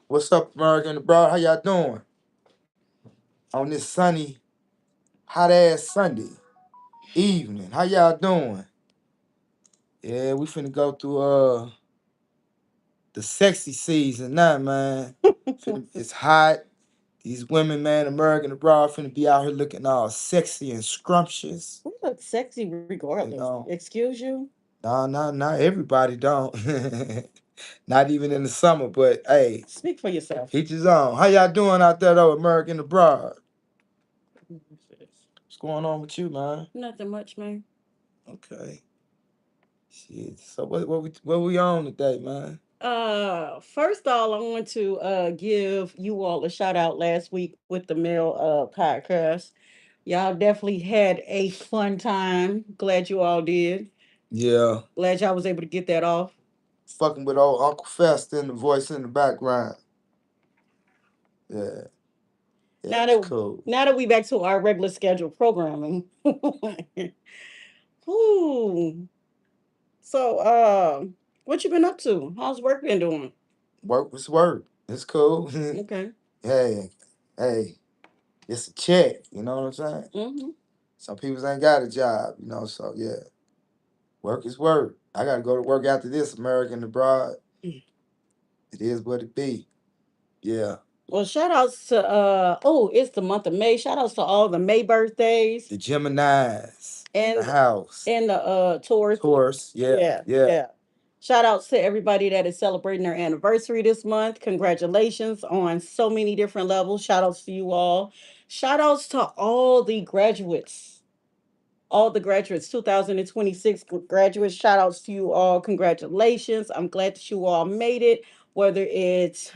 What's up, American Abroad? How y'all doing on this sunny, hot ass Sunday evening? How y'all doing? Yeah, we finna go through the sexy season now, man. It's hot. These women, man, American Abroad finna be out here looking all sexy and scrumptious. We look sexy You regardless. know, Excuse you? not everybody don't. Not even in the summer, but hey, Speak for yourself. each his own. How y'all doing out there though, American Abroad? What's going on with you, man? Nothing much, man. Okay. Shit. So what we on today, man? First of all, I want to give you all a shout out last week with the male podcast. Y'all definitely had a fun time. Glad you all did. Yeah. Glad y'all was able to get that off. Fucking with old Uncle Fest and the voice in the background. Yeah. Yeah, Now it's that cool. now that we back to our regular scheduled programming. Ooh. So what you been up to? How's work been doing? Work was work. It's cool. Okay. Hey, hey, it's a check. You know what I'm saying? Mm-hmm. Some people ain't got a job, so yeah. Work is work. I gotta go to work after this, American Abroad. It is what it be. Yeah. Well, shout outs to it's the month of May. Shout outs to all the May birthdays The Geminis in the and house. the Taurus. Taurus. Yeah. Yeah, Yeah. yeah. Shout outs to everybody that is celebrating their anniversary this month. Congratulations on so many different levels. Shout outs to you all. Shout outs to all the graduates. All the graduates, 2026 graduates, shout outs to you all. Congratulations. I'm glad that you all made it, whether it's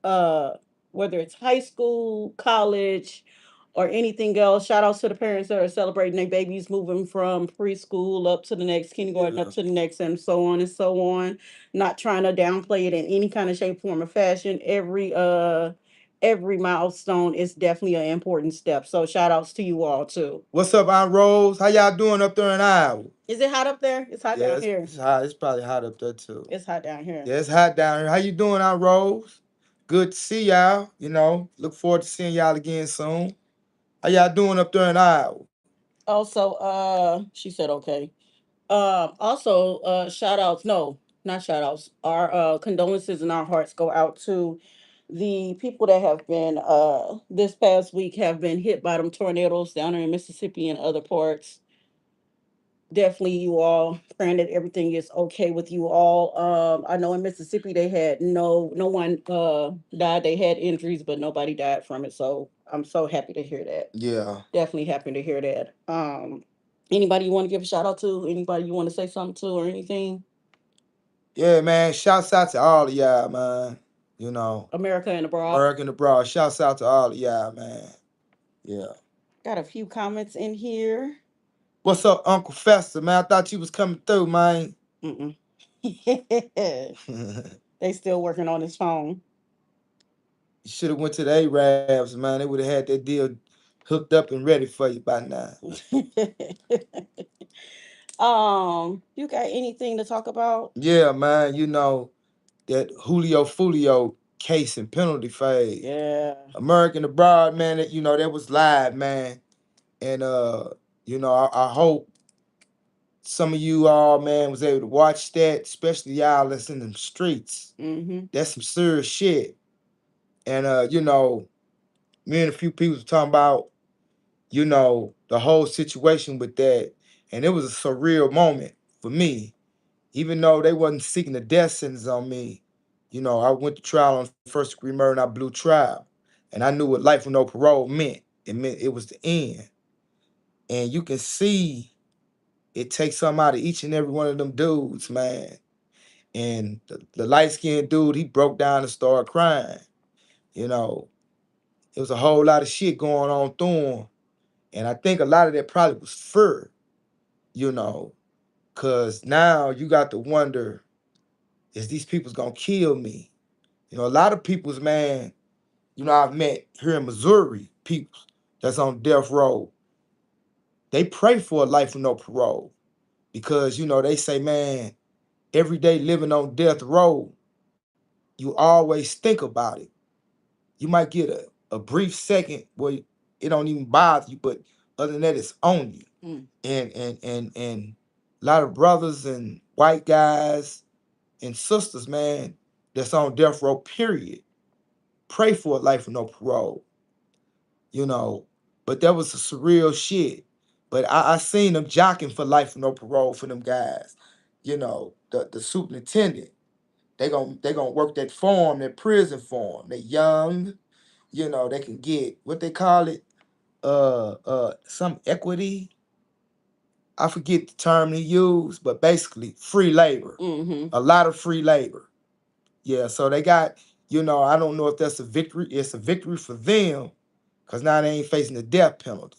uh whether it's high school, college, or anything else. Shout outs to the parents that are celebrating their babies moving from preschool up to the next kindergarten, up to the next, and so on and so on. Not trying to downplay it in any kind of shape, form, or fashion. Every milestone is definitely an important step. So shout outs to you all too. What's up, Aunt Rose? How y'all doing up there in Iowa? Is it hot up there? It's hot Yeah, down it's, here. it's hot. It's probably hot up there too. It's hot down here. Yeah, it's hot down here. How you doing, Aunt Rose? Good to see y'all. Look forward to seeing y'all again soon. How y'all doing up there in Iowa? Also, she said okay. Also, shout outs. No, not shout outs. Our condolences and our hearts go out to the people that have been this past week have been hit by them tornadoes down there in Mississippi and other parts. Definitely you all praying that everything is okay with you all. I know in Mississippi they had no one died. They had injuries, but nobody died from it. So I'm so happy to hear that. Yeah. Definitely happy to hear that. Anybody you want to give a shout out to? Anybody you want to say something to or anything? Yeah, man. Shouts out to all of y'all, man. America and abroad. American abroad. Shouts out to all of y'all, man. Yeah. Got a few comments in here. What's up, Uncle Fester, man? I thought you was coming through, man. Mm-mm. They still working on his phone. You should have went to the Arabs, man. They would have had that deal hooked up and ready for you by now. You got anything to talk about? Yeah, man. That Julio Fulio case and penalty phase. Yeah. American abroad, man. That was live, man. And I hope some of you all, man, was able to watch that, especially y'all that's in them streets. Mm-hmm. That's some serious shit. And me and a few people was talking about, the whole situation with that. And it was a surreal moment for me. Even though they wasn't seeking the death sentence on me, I went to trial on first degree murder and I blew trial. And I knew what life with no parole meant. It meant it was the end. And you can see it takes something out of each and every one of them dudes, man. And the light-skinned dude, he broke down and started crying. You know, it was a whole lot of shit going on through him. And I think a lot of that probably was fear, because now you got to wonder, is these people's gonna kill me? A lot of people's, man, I've met here in Missouri, people that's on death row. They pray for a life with no parole because, they say, man, every day living on death row, you always think about it. You might get a brief second where it don't even bother you, but other than that, it's on you. Mm. And a lot of brothers and white guys and sisters, man, that's on death row, period, pray for a life with no parole, you know. But that was a surreal shit. But I seen them jocking for life with no parole for them guys. You know, the superintendent, they gonna work that form, that prison form. They young, you know, they can get what they call it, some equity. I forget the term he used, but basically free labor. Mm-hmm. A lot of free labor. Yeah, so they got, you know, I don't know if that's a victory. It's a victory for them, because now they ain't facing the death penalty.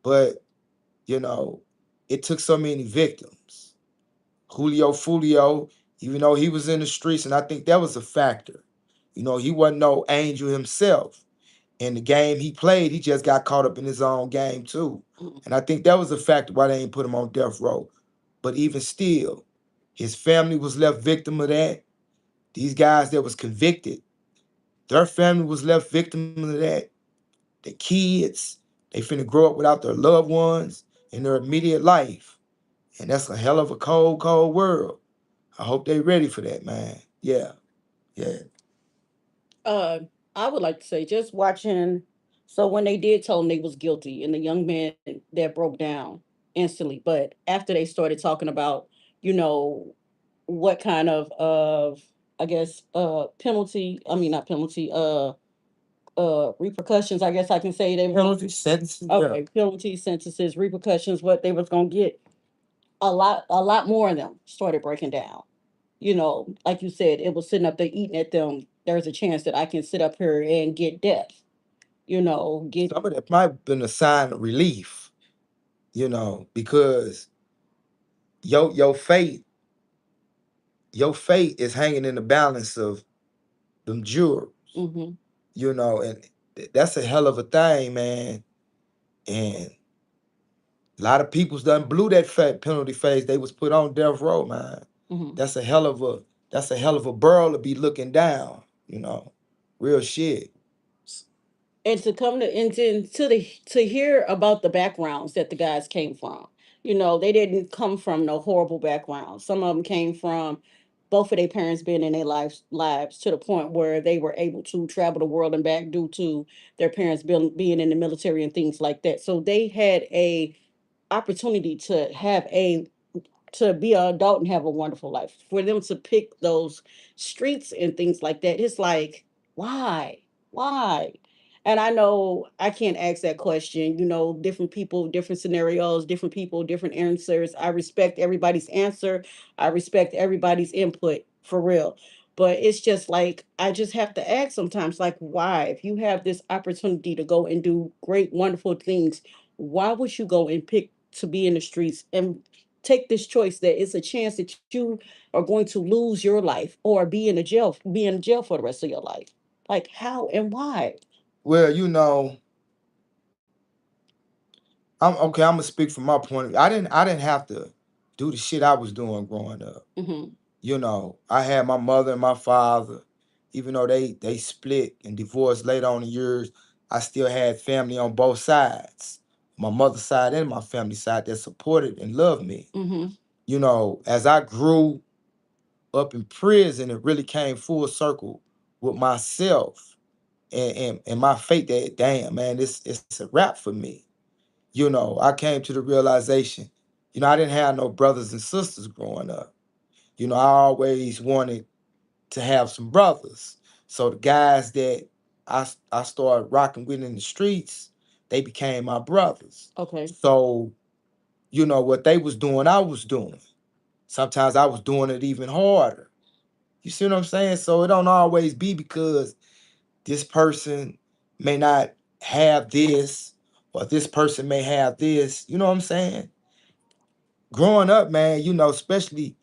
But, you know, it took so many victims. Julio Fulio, even though he was in the streets, and I think that was a factor. You know, he wasn't no angel himself. In the game he played, he just got caught up in his own game too. Mm. And I think that was a factor why they ain't put him on death row. But even still, his family was left victim of that. These guys that was convicted, their family was left victim of that. The kids, they finna grow up without their loved ones in their immediate life. And that's a hell of a cold, cold world. I hope they ready for that, man. Yeah, yeah. uh I would like to say just watching, so when they did tell him they was guilty and the young man that broke down instantly, but after they started talking about, you know, what kind of I guess penalty, I mean not penalty, repercussions, I guess I can say they were Penalty sentences, yeah. okay, penalty sentences, repercussions, what they was gonna get, a lot more of them started breaking down. You know, like you said, it was sitting up there eating at them. There's a chance that I can sit up here and get death. You know, get Some of that might have been a sign of relief, you know, because your your fate, your fate is hanging in the balance of them jurors, hmm you know, and that's a hell of a thing, man. And a lot of people's done blew that fat penalty phase. They was put on death row, man. hmm That's a hell of a that's a hell of a burl to be looking down, you know. Real shit. and to come to and to hear about the backgrounds that the guys came from. You know, they didn't come from no horrible background. Some of them came from both of their parents being in their lives to the point where they were able to travel the world and back due to their parents being in the military and things like that. So they had a opportunity to be an adult and have a wonderful life. For them to pick those streets and things like that, it's like, why? Why? And I know I can't ask that question. You know, different people, different scenarios, different people, different answers. I respect everybody's answer. I respect everybody's input for real. But it's just like, I just have to ask sometimes, like, why? If you have this opportunity to go and do great, wonderful things, why would you go and pick to be in the streets and take this choice that it's a chance that you are going to lose your life or be in jail for the rest of your life? Like how and why? Well, you know, I'm okay, I'm gonna speak from my point of view. I didn't have to do the shit I was doing growing up. Mm-hmm. You know, I had my mother and my father, even though they split and divorced later on in years, I still had family on both sides. My mother's side and my family side that supported and loved me. Mm-hmm. You know, as I grew up in prison, it really came full circle with myself and my faith that damn man, this it's a wrap for me. You know, I came to the realization, you know, I didn't have no brothers and sisters growing up. You know, I always wanted to have some brothers. So the guys that I started rocking with in the streets, they became my brothers. Okay. So, you know, what they was doing, I was doing. Sometimes I was doing it even harder. You see what I'm saying? So it don't always be because this person may not have this or this person may have this. You know what I'm saying? Growing up, man, you know, especially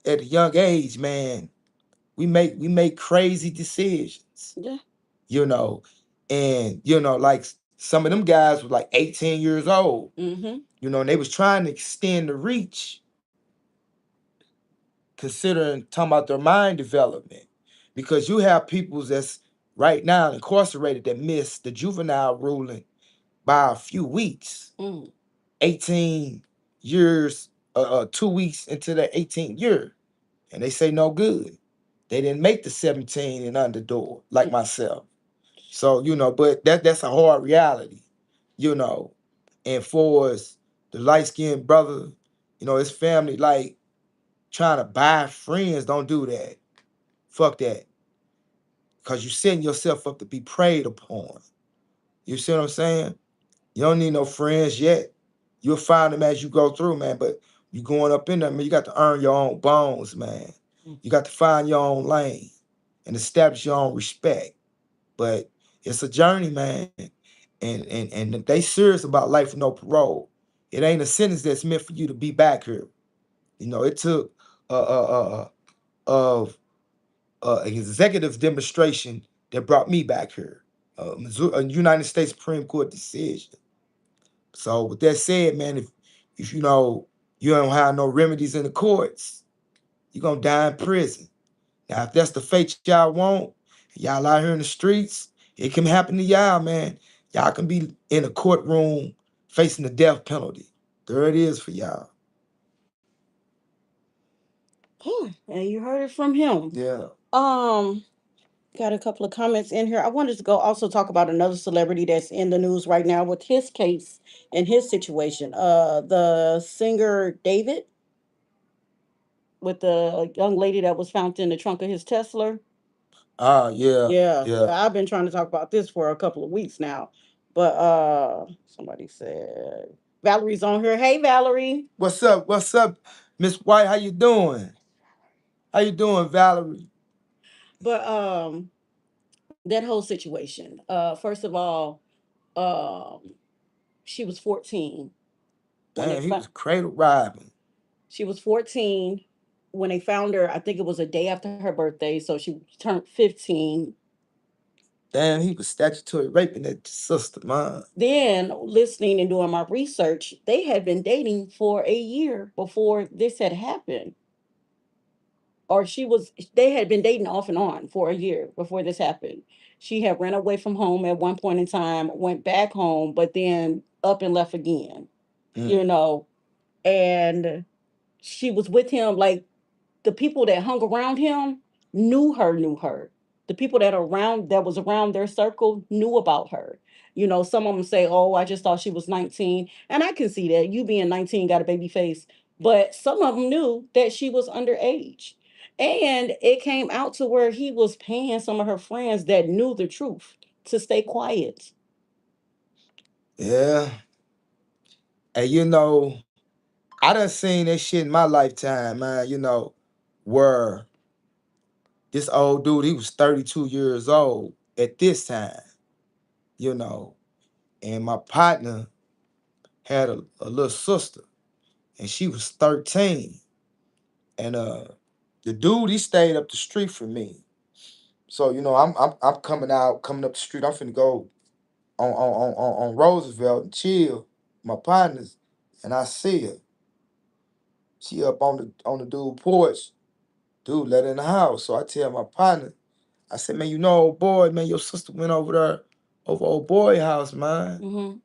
at a young age, man, we make crazy decisions, Yeah. you know. And you know, like some of them guys were like 18 years old, Mm-hmm. you know, and they was trying to extend the reach, considering talking about their mind development. because you have people that's right now incarcerated that miss the juvenile ruling by a few weeks. 18 years, 2 weeks into the 18th year, and they say no good. They didn't make the 17 and under door like myself. So, but that's a hard reality, you know. And for us, the light skinned brother, his family, like trying to buy friends, don't do that. Fuck that. Because you setting yourself up to be preyed upon. You see what I'm saying? You don't need no friends yet. You'll find them as you go through, man. But you going up in there, man, you got to earn your own bones, man. You got to find your own lane and establish your own respect. But it's a journey, man. And they serious about life with no parole. It ain't a sentence that's meant for you to be back here. It took of an executive demonstration that brought me back here. A United States Supreme Court decision. So with that said, man, if you don't have no remedies in the courts, you're gonna die in prison. Now, if that's the fate y'all want, y'all out here in the streets, it can happen to y'all, man. Y'all can be in a courtroom facing the death penalty. There it is for y'all. And you heard it from him. Yeah. Got a couple of comments in here. I wanted to go also talk about another celebrity that's in the news right now with his case and his situation. The singer David, with the young lady that was found in the trunk of his Tesla. Yeah. Yeah. I've been trying to talk about this for a couple of weeks now. But somebody said Valerie's on here. Hey Valerie. What's up? What's up, Miss White? How you doing? How you doing, Valerie? But that whole situation. First of all, um she was 14 when they Damn, he was cradle robbing. she was 14 when they found her. I think it was a day after her birthday, so she turned 15. Damn, he was statutory raping that sister, man. Then, listening and doing my research, they had been dating for a year before this had happened. Or they had been dating off and on for a year before this happened. She had ran away from home at one point in time, went back home, but then up and left again, you know. And she was with him, like the people that hung around him knew her. The people that was around their circle knew about her. Some of them say, "Oh, I just thought she was 19," and I can see that. You being 19 got a baby face, but some of them knew that she was underage, and it came out to where he was paying some of her friends that knew the truth to stay quiet. Yeah. And I done seen that shit in my lifetime, man, where this old dude, he was 32 years old at this time, you know, and my partner had a little sister, and she was 13. And the dude, he stayed up the street from me. So, I'm coming up the street. I'm finna go on Roosevelt and chill, my partners, and I see her. She up on the dude porch. Dude let her in the house. So I tell my partner, I said, man, old boy, man, your sister went over there over old boy house, man. Mm-hmm.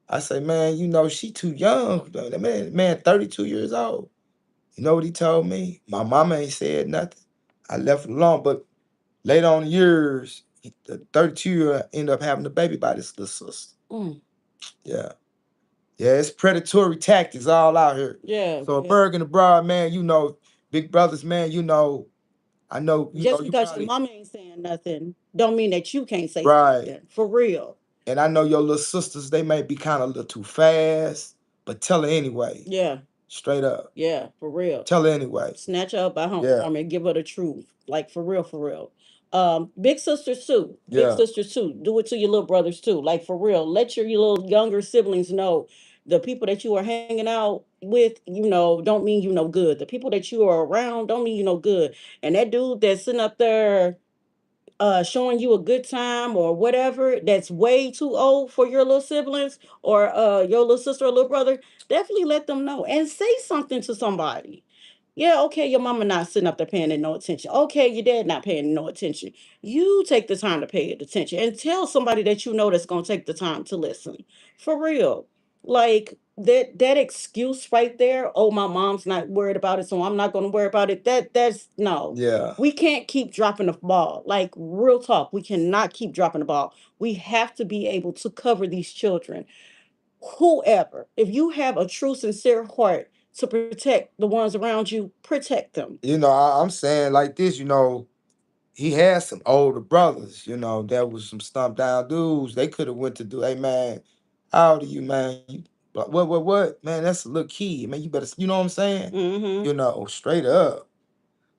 I say, man, she too young. That man, 32 years old. You know what he told me? My mama ain't said nothing. I left it alone. But later on in years, the 32-year ended up having a baby by this little sister. Yeah. Yeah, it's predatory tactics all out here. Yeah. So Bergen abroad, man, big brothers, man, I know, Just you because your probably mama ain't saying nothing, don't mean that you can't say right. something. For real. And I know your little sisters, they may be kind of a little too fast, but tell her anyway. Yeah. Straight up. Yeah, for real. Tell her anyway. Snatch her up by home and give her the truth. Like for real, for real. Big sisters too. Big sisters too. Do it to your little brothers too. Like for real. Let your little younger siblings know the people that you are hanging out with, don't mean you no good. The people that you are around don't mean you no good. And that dude that's sitting up there showing you a good time or whatever that's way too old for your little siblings or your little sister or little brother, definitely let them know and say something to somebody. Yeah, okay, your mama not sitting up there paying it no attention. Okay, your dad not paying no attention. You take the time to pay it attention and tell somebody that you know that's gonna take the time to listen. For real. Like that excuse right there, oh my mom's not worried about it, so I'm not gonna worry about it. That's no. Yeah. We can't keep dropping the ball. Like real talk, we cannot keep dropping the ball. We have to be able to cover these children, whoever, if you have a true, sincere heart to protect the ones around you, protect them. I'm saying like this, he had some older brothers, that was some stumped down dudes. They could have went to do, hey man, how old are you, man? What? Man, that's a little kid. Man, you better, you know what I'm saying? Mm-hmm. Straight up.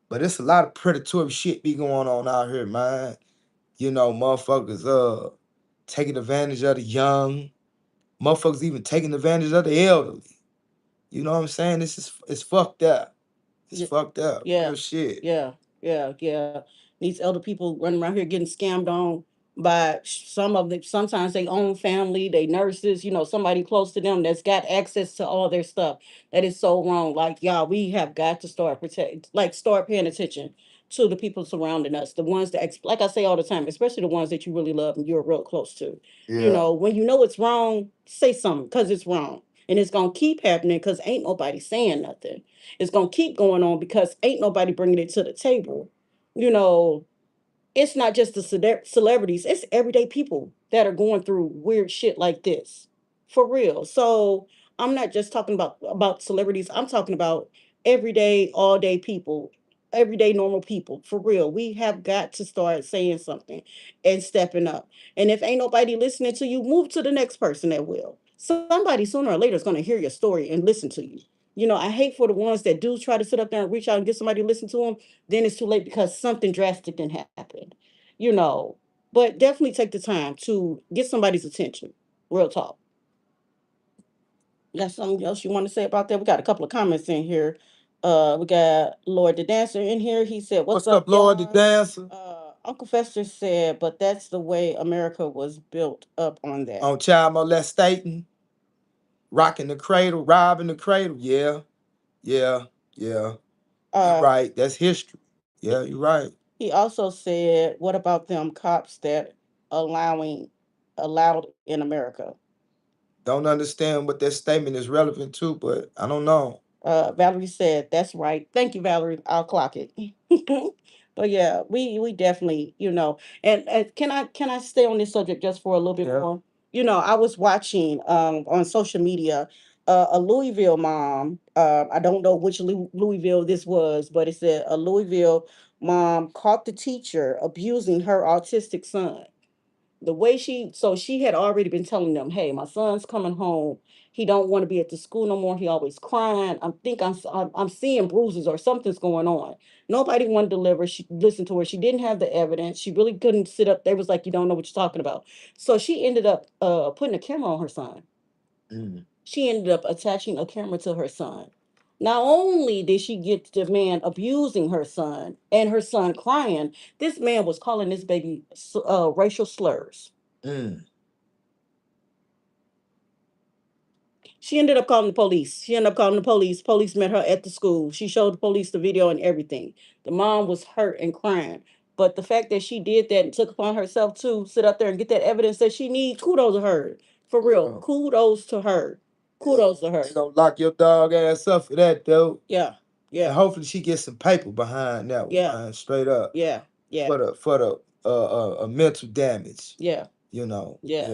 But it's a lot of predatory shit be going on out here, man. Motherfuckers taking advantage of the young, motherfuckers even taking advantage of the elderly. You know what I'm saying? It's fucked up. It's Yeah, fucked up. yeah, Real shit. yeah, yeah. These elder people running around here getting scammed on by some of them. Sometimes they own family, they nurses, somebody close to them that's got access to all their stuff. That is so wrong. Like, y'all, we have got to start paying attention to the people surrounding us, the ones that, like I say all the time, especially the ones that you really love and you're real close to. Yeah. When you know it's wrong, say something because it's wrong. And it's going to keep happening because ain't nobody saying nothing. It's going to keep going on because ain't nobody bringing it to the table. You know, it's not just the celebrities, it's everyday people that are going through weird shit like this. For real. So I'm not just talking about celebrities, I'm talking about everyday, all day people, everyday normal people. For real. We have got to start saying something and stepping up. And if ain't nobody listening to you, move to the next person that will. Somebody sooner or later is going to hear your story and listen to you. I hate for the ones that do try to sit up there and reach out and get somebody to listen to them, then it's too late because something drastic didn't happen. you know. But definitely take the time to get somebody's attention. Real talk. You got something else you want to say about that? We got a couple of comments in here. We got Lord the Dancer in here. He said, "What's What's up, up, Lord the y'all?" Dancer? Uncle Fester said, "But that's the way America was built up on that." On child molestating, rocking the cradle, robbing the cradle. Yeah, yeah, yeah. You're Uh, right. That's history. Yeah, you're right. he also said, "What about them cops that allowing allowed in America?" Don't understand what that statement is relevant to, but I don't know. Valerie said, "That's right. Thank you, Valerie. I'll clock it." But yeah, we definitely, and can I stay on this subject just for a little bit Yeah. more? I was watching on social media a Louisville mom. I don't know which Louisville this was, but it said a Louisville mom caught the teacher abusing her autistic son. The way she had already been telling them, hey, my son's coming home, he don't want to be at the school no more, he always crying, I'm seeing bruises or something's going on. Nobody wanted to deliver. She listened to her, she didn't have the evidence, she really couldn't sit up. They was like, you don't know what you're talking about. So she ended up putting a camera on her son. Mm. She ended up attaching a camera to her son. Not only did she get the man abusing her son and her son crying, this man was calling this baby racial slurs. Mm. She ended up calling the police. She ended up calling the police. Police met her at the school. She showed the police the video and everything. The mom was hurt and crying. But the fact that she did that and took upon herself to sit up there and get that evidence that she needs, kudos to her. For real, Yeah. kudos to her. Kudos to her. They gonna lock your dog ass up for that, though. Yeah, And yeah, hopefully she gets some paper behind that one, yeah, man. Straight up. yeah, yeah, For the mental damage. yeah, yeah, Yeah.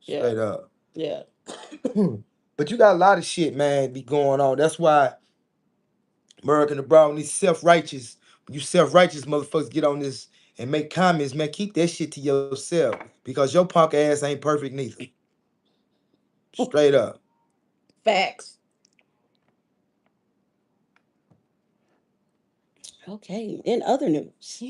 yeah, Straight up. yeah. But you got a lot of shit, man, be going on. That's why American the Brown, these self-righteous, you self-righteous motherfuckers get on this and make comments, man, keep that shit to yourself. Because your punk ass ain't perfect neither. Straight up. Facts. Okay. In other news,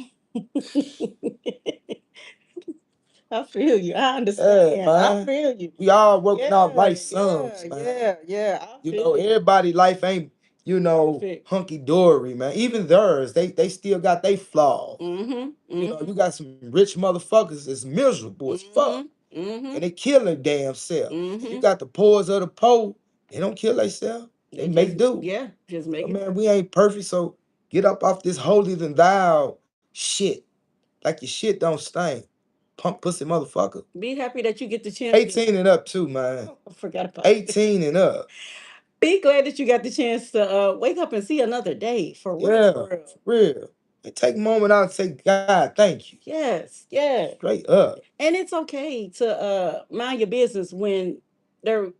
I feel you. I Yeah, understand. I man. feel you. We all working out Yeah, life sums, yeah, man. yeah. I feel you. Everybody life ain't, Perfect. hunky dory, man. Even theirs, they still got they flaws. Mm-hmm. You Mm-hmm. got some rich motherfuckers that's miserable as fuck. Mm-hmm. And Mm-hmm. they kill their damn self. And you Mm-hmm. got the poorest of the poor, they don't kill themselves. They make do. Yeah, just make So, it. man, we ain't perfect, so get up off this holier than thou shit. Like your shit don't stink. Pump pussy motherfucker. Be happy that you get the chance. 18 and up too, man. I forgot about 18 and up. Be glad that you got the chance to wake up and see another day for real. Yeah, For real. for real. And take a moment out and say, God, thank you. Yes, yeah. Straight up. And it's okay to mind your business when the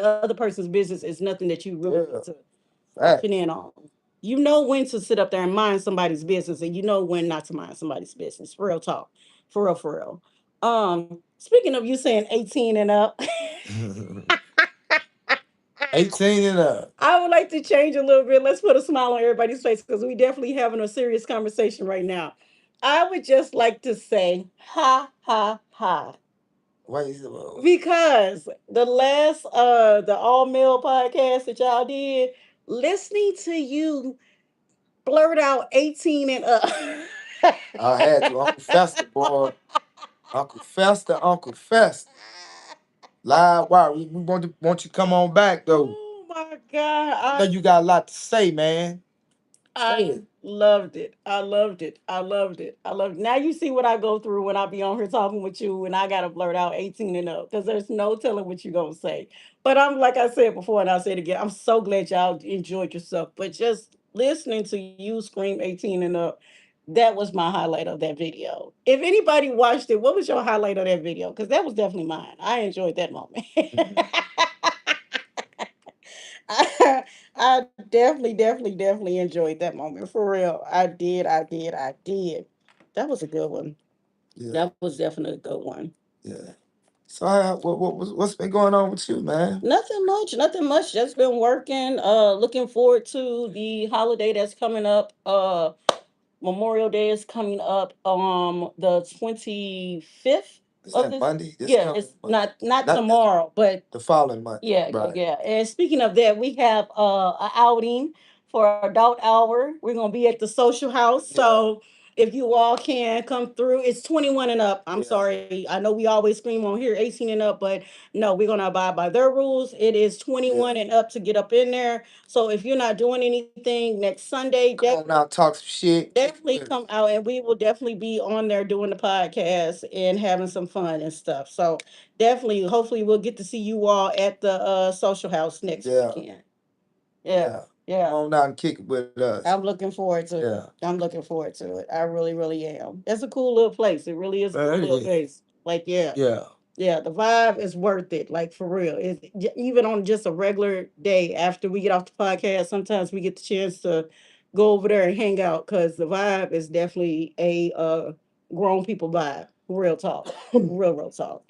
other person's business is nothing that you really Yeah. need to Fact. put in on. You know when to sit up there and mind somebody's business, and you know when not to mind somebody's business. Real talk, for real, for real. Speaking of you saying 18 and up, 18 and up. I would like to change a little bit. Let's put a smile on everybody's face because we definitely having a serious conversation right now. I would just like to say, ha ha ha. Why is it? Because the all male podcast that y'all did, listening to you blurt out 18 and up. I had to. Uncle Fester, boy. Uncle Fester, Uncle Fester. Live wire. We want you to come on back though. Oh my God. I know you got a lot to say, man. I loved it. I loved it. I loved it. I loved it. Now you see what I go through when I be on here talking with you and I gotta blurt out 18 and up because there's no telling what you're gonna say. But I'm like I said before and I'll say it again. I'm so glad y'all enjoyed yourself. But just listening to you scream 18 and up, that was my highlight of that video. If anybody watched it, what was your highlight of that video? Because that was definitely mine. I enjoyed that moment. I definitely enjoyed that moment for real. I did. That was a good one. Yeah. That was definitely a good one. Yeah. So what's been going on with you, man? Nothing much, nothing much. Just been working. Looking forward to the holiday that's coming up. Memorial Day is coming up the 25th Is of that this. Monday? This Yeah, coming it's Monday. not Not tomorrow, but the following month. yeah, Right. yeah. And speaking of that, we have an outing for adult hour. We're gonna be at the social house. Yeah. So if you all can come through, it's 21 and up. I'm Yeah. sorry. I know we always scream on here 18 and up, but no, we're gonna abide by their rules. It is 21 and up to get up in there. So if you're not doing anything next Sunday, Come on now, talk some shit. definitely come out and we will definitely be on there doing the podcast and having some fun and stuff. So definitely, hopefully we'll get to see you all at the social house next weekend. Yeah. Yeah. Come on out and kick it with us. I'm looking forward to it. I'm looking forward to it. I really, really am. It's a cool little place. It really is a cool little place. Like, yeah. Yeah. Yeah, the vibe is worth it. Like for real. Even on just a regular day after we get off the podcast, sometimes we get the chance to go over there and hang out because the vibe is definitely a grown people vibe. Real talk. Real talk.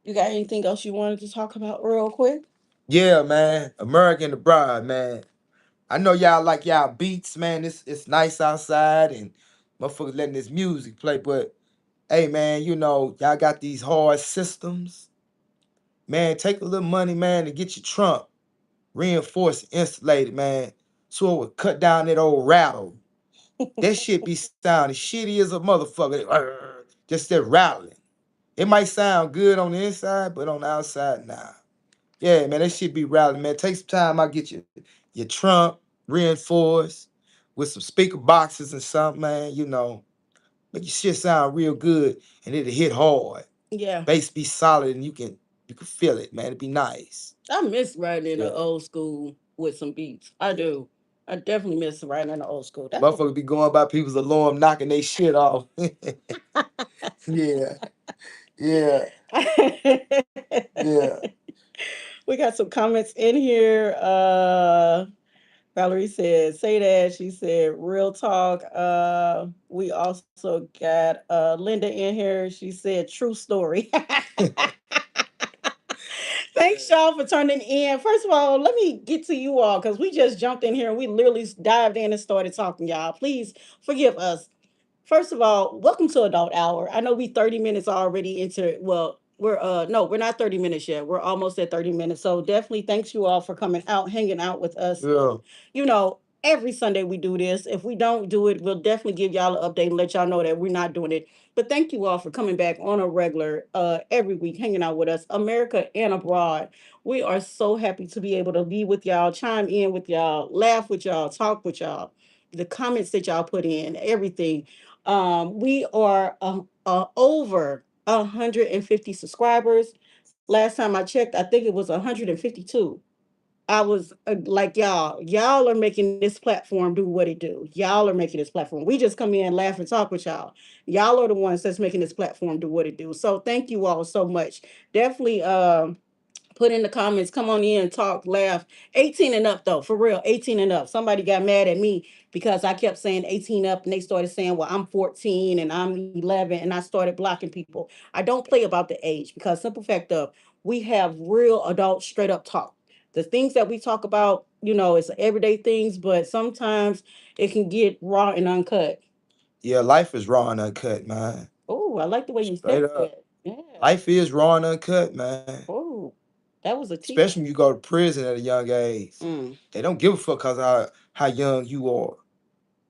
You got anything else you wanted to talk about real quick? Yeah, man. American the Bride, man. I know y'all like y'all beats, man. It's nice outside and motherfuckers letting this music play, but hey, man, y'all got these hard systems. Man, take a little money, man, to get your trunk reinforced and insulated, man, so it would cut down that old rattle. That shit be sounding shitty as a motherfucker. Just that rattling. It might sound good on the inside, but on the outside, nah. Yeah, man, that shit be rattling, man. Take some time. I'll get your trunk reinforced with some speaker boxes and something, man. Make your shit sound real good and it'll hit hard. Yeah. Bass be solid and you can feel it, man. It'd be nice. I miss riding in the Yeah. old school with some beats. I do. I definitely miss riding in the old school. Motherfuckers be going by people's alarm, knocking their shit off. Yeah. Yeah. Yeah. We got some comments in here. Valerie said, say that. She said, real talk. We also got Linda in here. She said, true story. Thanks, y'all, for turning in. First of all, let me get to you all because we just jumped in here and we literally dived in and started talking, y'all. Please forgive us. First of all, welcome to Adult Hour. I know we 30 minutes already into it. Well, we're no, we're not 30 minutes yet. We're almost at 30 minutes. So definitely thanks you all for coming out, hanging out with us. Yeah. You know, Every Sunday we do this. If we don't do it, we'll definitely give y'all an update and let y'all know that we're not doing it. But thank you all for coming back on a regular every week, hanging out with us, America and abroad. We are so happy to be able to be with y'all, chime in with y'all, laugh with y'all, talk with y'all. The comments that y'all put in, everything. We are over 150 subscribers. Last time I checked, I think it was 152. I was like, y'all are making this platform do what it do. Y'all are making this platform. We just come in, laugh, and talk with y'all. Y'all are the ones that's making this platform do what it do. So thank you all so much. Definitely put in the comments, come on in, talk, laugh. 18 and up though, for real, 18 and up. Somebody got mad at me because I kept saying 18 up and they started saying, well, I'm 14 and I'm 11, and I started blocking people. I don't play about the age because simple fact of we have real adult straight up talk. The things that we talk about, it's everyday things, but sometimes it can get raw and uncut. Yeah, life is raw and uncut, man. Oh, I like the way you Straight said up. that. Yeah. Life is raw and uncut, man. Oh, that was a teacher. Especially when you go to prison at a young age. Mm. They don't give a fuck cause how young you are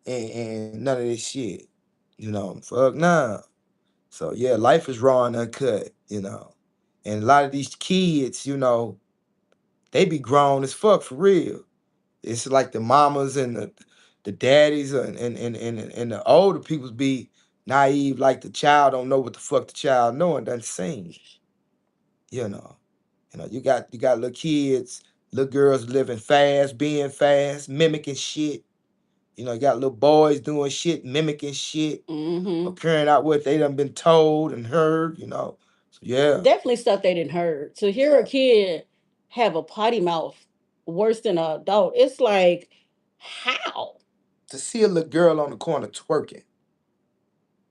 and none of this shit. Fuck nah. So yeah, life is raw and uncut. And a lot of these kids, they be grown as fuck for real. It's like the mamas and the daddies and the older peoples be naive, like the child don't know what the fuck the child know and done seen. You know. You got little kids, little girls living fast, being fast, mimicking shit. You got little boys doing shit, mimicking shit, or Mm-hmm. carrying out what they done been told and heard. So yeah. Definitely stuff they didn't heard. To hear a kid have a potty mouth worse than an adult, it's like, how? To see a little girl on the corner twerking.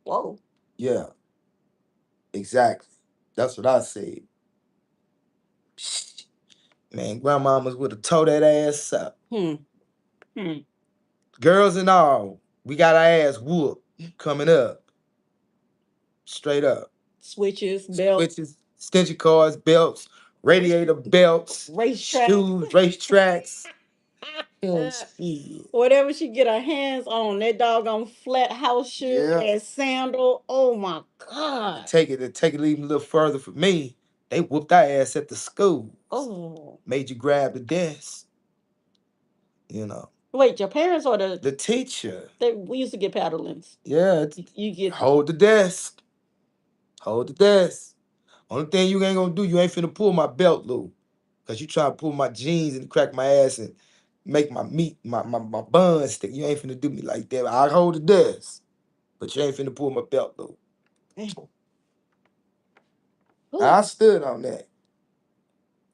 Whoa. Yeah, exactly. That's what I said. Man, grandmamas would have tore that ass up. Hmm. Hmm. Girls and all, we got our ass whooped coming up. Straight up. Switches, belts, Switches, extension cords, belts, radiator belts, racetracks. shoes, racetracks. And shit. Whatever she get her hands on, that doggone flat house shoe Yeah. and sandal. Oh my God. To take it even a little further for me, they whooped our ass at the school. Oh. Made you grab the desk. You know. Wait, your parents or The teacher. we used to get paddlings. Yeah. You get Hold the desk. Hold the desk. Only thing you ain't gonna do, you ain't finna pull my belt, Lou. Cause you try to pull my jeans and crack my ass and make my meat, my bun stick. You ain't finna do me like that. I hold the desk. But you ain't finna pull my belt, Lou. I stood on that.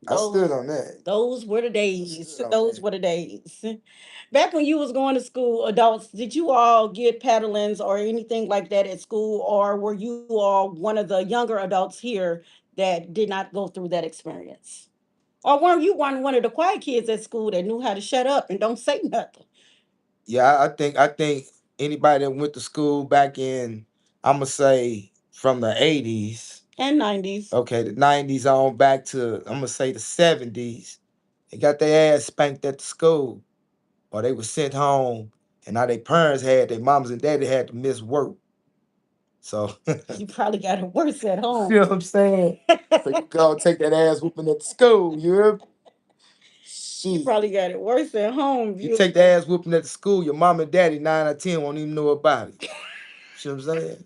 I stood those on that. those were the days. Stood on Those that. were the days. Back when you was going to school, adults, did you all get paddlings or anything like that at school, or were you all one of the younger adults here that did not go through that experience? Or were you one of the quiet kids at school that knew how to shut up and don't say nothing? Yeah, I think anybody that went to school back in, I'ma say from the 80s, And 90s. okay, the 90s on back to I'ma say the 70s, they got their ass spanked at the school. Or they were sent home and now their parents their mamas and daddy had to miss work. So You probably got it worse at you know home. what I'm saying? So you go take that ass whooping at the school, you hear me? You Shit. probably got it worse at home. You take the ass whooping at the school, your mom and daddy 9 or 10 won't even know about it. You know what I'm saying?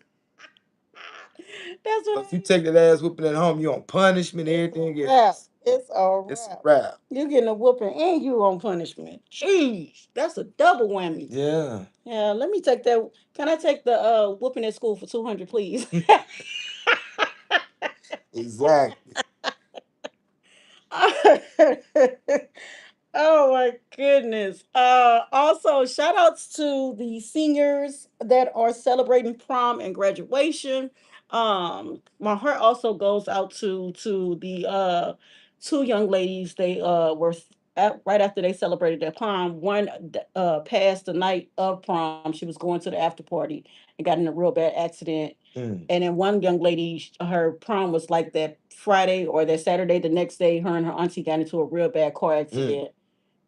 That's But what if you take that ass whooping at home, you on punishment, everything wrap. else. It's a It's a wrap. wrap. You getting a whooping and you on punishment. Jeez, that's a double whammy. Yeah. Yeah, let me take that. Can I take the whooping at school for 200, please? Exactly. Oh my goodness. Also shout outs to the seniors that are celebrating prom and graduation. My heart also goes out to the two young ladies. They right after they celebrated their prom. One passed the night of prom. She was going to the after party and got in a real bad accident. Mm. And then one young lady, her prom was like that Friday or that Saturday. The next day, her and her auntie got into a real bad car Mm. accident.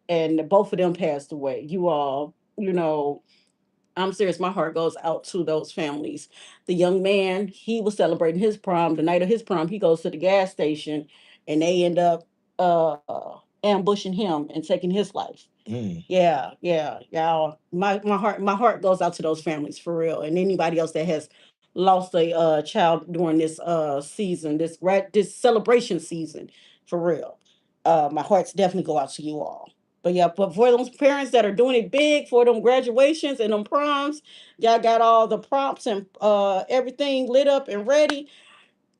and both of them passed away. You all, I'm serious. My heart goes out to those families. The young man, he was celebrating his prom. The night of his prom, he goes to the gas station, and they end up ambushing him and taking his life. Yeah, yeah, y'all. My heart goes out to those families for real, and anybody else that has lost a child during this season, this celebration season, for real. My hearts definitely go out to you all. But yeah, but for those parents that are doing it big for them graduations and them proms, y'all got all the prompts and everything lit up and ready.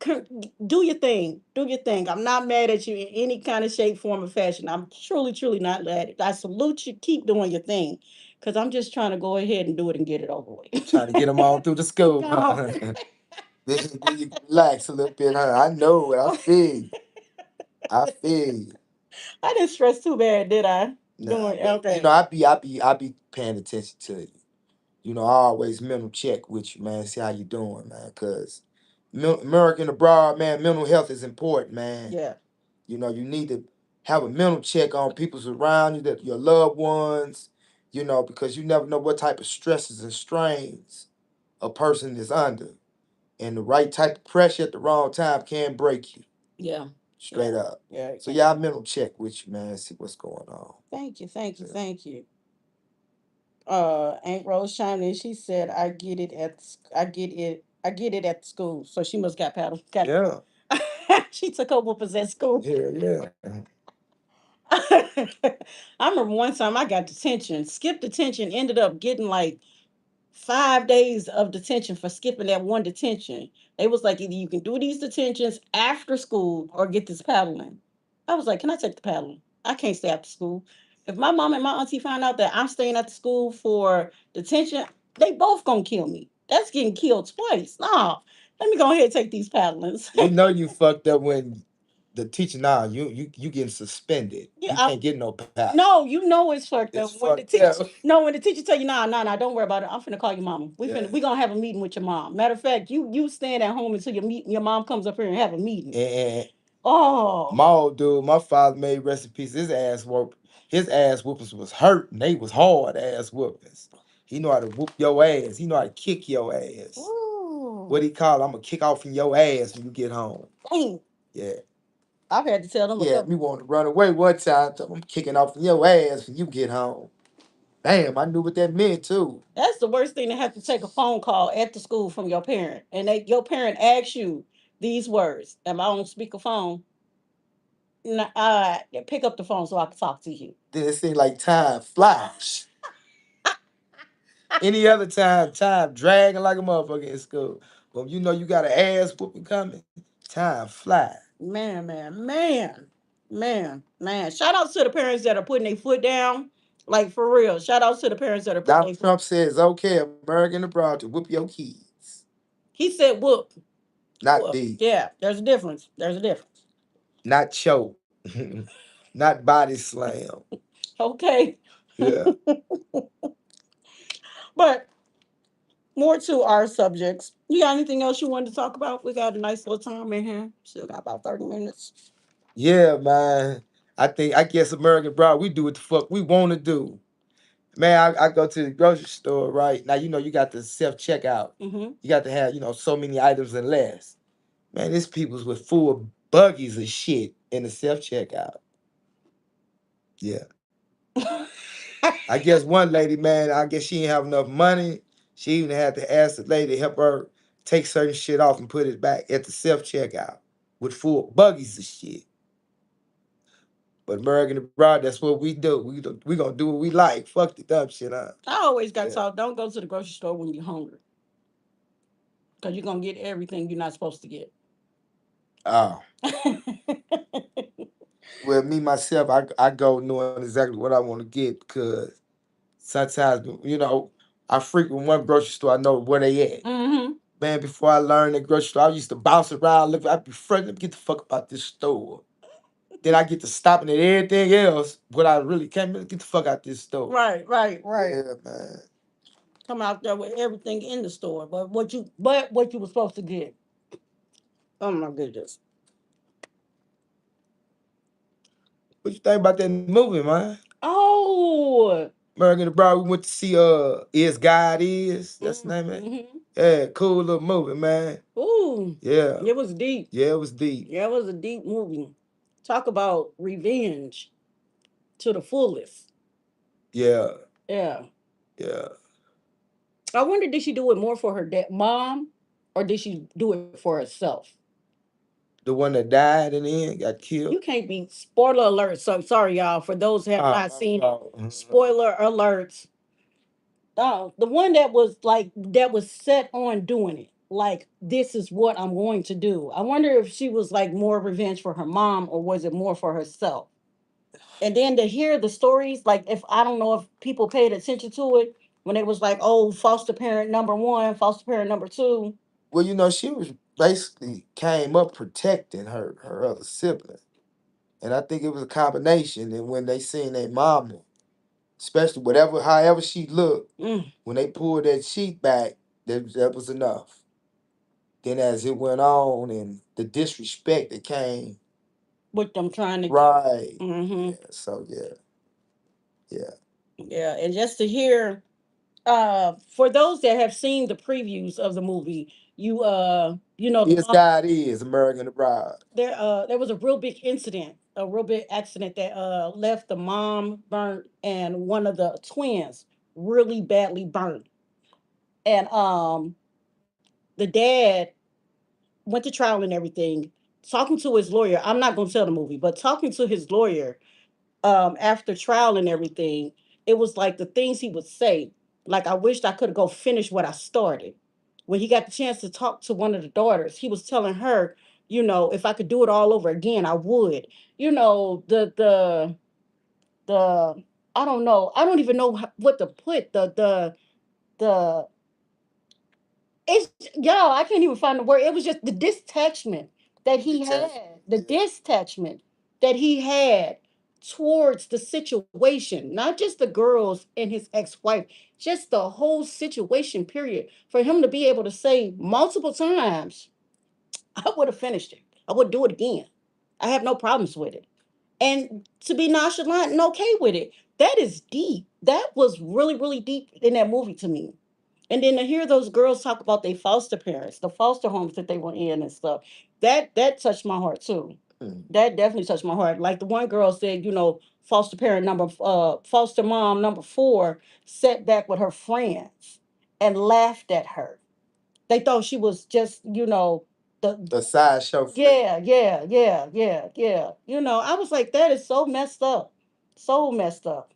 Do your thing. Do your thing. I'm not mad at you in any kind of shape, form, or fashion. I'm truly, truly not mad. I salute you. Keep doing your thing. Because I'm just trying to go ahead and do it and get it over with. Trying to get them all through the school. Then you can relax a little bit, huh? I know it. I feel you. I feel you. I didn't stress too bad, did I? Nah, Doing but, okay. I be paying attention to you. I always mental check with you, man. See how you doing, man. Cause American abroad, man, mental health is important, man. Yeah. You need to have a mental check on people's around you, that your loved ones, because you never know what type of stresses and strains a person is under. And the right type of pressure at the wrong time can break you. Yeah. Straight Yeah. up. Yeah. So yeah, I mental check with you, man. See what's going on. Thank you. Thank you. Yeah. Thank you. Aunt Rose chimed in. She said, "I get it I get it. I get it at the school." So she must got paddle. Got Yeah. she took over possess school. Yeah, yeah. I remember one time I got detention, skipped detention, ended up getting like 5 days of detention for skipping that one detention. They was like, either you can do these detentions after school or get this paddling. I was like, can I take the paddling? I can't stay after school. If my mom and my auntie find out that I'm staying at the school for detention, they both gonna kill me. That's getting killed twice. No, let me go ahead and take these paddlings. You fucked up when the teacher you getting suspended. Yeah, You can't get no pass. no, you know it's fucked It's up when the fucked teacher. up. No, when the teacher tell you, nah, don't worry about it. I'm finna call your mama. Yeah. We gonna have a meeting with your mom. Matter of fact, you stand at home until your mom comes up here and have a meeting. And Oh, my old dude, my father made recipes. His ass whoopings was hurt, and they was hard ass whoopings. He know how to whoop your ass. He know how to kick your ass. ooh, What he call? I'm gonna kick off in your ass when you get home. dang. Yeah. I've had to tell them a Yeah, couple. me want to run away one time. Tell him I'm kicking off in your ass when you get home. Damn, I knew what that meant too. That's the worst thing to have to take a phone call at the school from your parent, and your parent asks you these words. Am I on speakerphone? Pick up the phone so I can talk to you. Then it seemed like time flies. Any other time dragging like a motherfucker in school. But you got an ass whooping coming, time fly. Man. Shout out to the parents that are putting their foot down. Like for real. Shout out to the parents that are putting their Donald foot. Trump says, okay, American abroad to whoop your kids. He said whoop. Not Whoop. D. Yeah, there's a difference. There's a difference. Not choke. Not body slam. Okay. Yeah. But more to our subjects. You got anything else you wanted to talk about? We got a nice little time in here. Still got about 30 minutes. Yeah, man. I guess American abroad, we do what the fuck we want to do. Man, I go to the grocery store, right? Now, you got the self checkout. Mm-hmm. You got to have, so many items and less. Man, this people's with full buggies of shit in the self checkout. Yeah. I guess one lady, man, I guess she didn't have enough money. She even had to ask the lady to help her take certain shit off and put it back at the self checkout with full buggies of shit. But American abroad, that's what we do. We gonna do what we like. Fuck the dumb shit up. I always got taught don't go to the grocery store when you're hungry. Because you're going to get everything you're not supposed to get. Oh. Well, me myself, I go knowing exactly what I want to get because sometimes, I frequent one grocery store, I know where they at. Mm-hmm. Man, before I learned the grocery store, I used to bounce around, I'd be friendly, get the fuck about this store. Then I get to stopping at everything else, what I really can't get the fuck out this store. Right. Yeah, man. Come out there with everything in the store, but what you were supposed to get. Oh my goodness. What you think about that movie, man? Oh. American the Bride. We went to see Is God Is. That's the name of it. Mm-hmm. Yeah, cool little movie, man. Ooh. Yeah. It was deep. Yeah, it was deep. Yeah, it was a deep movie. Talk about revenge to the fullest. Yeah. Yeah. Yeah. I wonder, did she do it more for her mom, or did she do it for herself? The one that died in the end got killed. You can't be spoiler alert. So sorry, y'all, for those who have not seen it. Spoiler alerts. The one that was like that was set on doing it. Like, this is what I'm going to do. I wonder if she was like more revenge for her mom, or was it more for herself? And then to hear the stories, like, if I don't know if people paid attention to it when it was like, oh, foster parent number one, foster parent number two. Well, you know, she was basically came up protecting her other sibling. And I think it was a combination. And when they seen their mama, especially whatever, however she looked, when they pulled that sheet back, that was enough. Then as it went on and the disrespect that came, With them trying to right. Mm-hmm. Yeah, so yeah. Yeah, and just to hear, for those that have seen the previews of the movie, you know, the Is God Is American the Bride. there was a real big incident, a real big accident that left the mom burnt and one of the twins really badly burnt. And the dad went to trial and everything, talking to his lawyer. I'm not gonna tell the movie, but talking to his lawyer after trial and everything, it was like the things he would say. Like, I wished I could go finish what I started. When he got the chance to talk to one of the daughters, he was telling her, you know, if I could do it all over again, I would. You know, the I don't know. I don't even know what to put the it's y'all. I can't even find the word. It was just the detachment that he had, the detachment that he had towards the situation, not just the girls and his ex-wife, just the whole situation. Period. For him to be able to say multiple times, I would have finished it. I would do it again. I have no problems with it. And to be nonchalant and okay with it, that is deep. That was really, really deep in that movie to me. And then to hear those girls talk about their foster parents, the foster homes that they were in and stuff, that touched my heart too. That definitely touched my heart. Like the one girl said, you know, foster mom number 4 sat back with her friends and laughed at her. They thought she was just, you know, the sideshow. yeah. You know, I was like, that is so messed up. So messed up.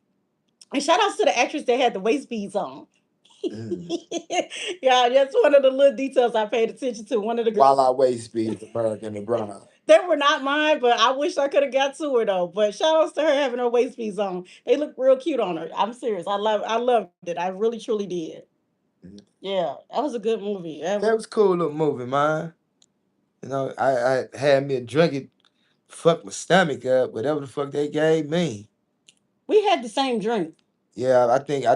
And shout outs to the actress that had the waist beads on. Yeah, that's one of the little details I paid attention to. One of the girls. While I waist beads American the Bride. They were not mine, but I wish I could have got to her though. But shout outs to her having her waist beads on. They look real cute on her. I'm serious. I loved it. I really truly did. Yeah, that was a good movie. That was a cool little movie, man. You know, I had me a drink, it fucked my stomach up, whatever the fuck they gave me. We had the same drink. Yeah, I think I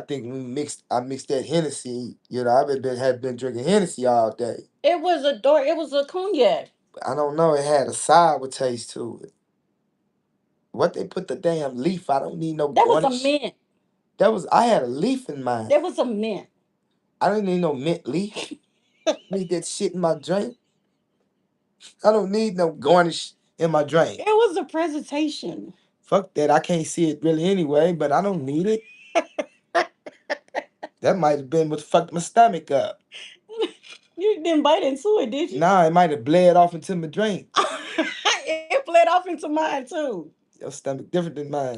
mixed that Hennessy. You know, had been drinking Hennessy all day. It was a cognac. I don't know, it had a sour taste to it. What they put the damn leaf? I don't need no That was a garnish. mint. I had a leaf in mine. That was a mint. I don't need no mint leaf. Need that shit in my drink. I don't need no garnish in my drink. It was a presentation. Fuck that. I can't see it really anyway, but I don't need it. That might have been what fucked my stomach up. You didn't bite into it, did you? Nah, it might have bled off into my drink. It bled off into mine too. Your stomach different than mine.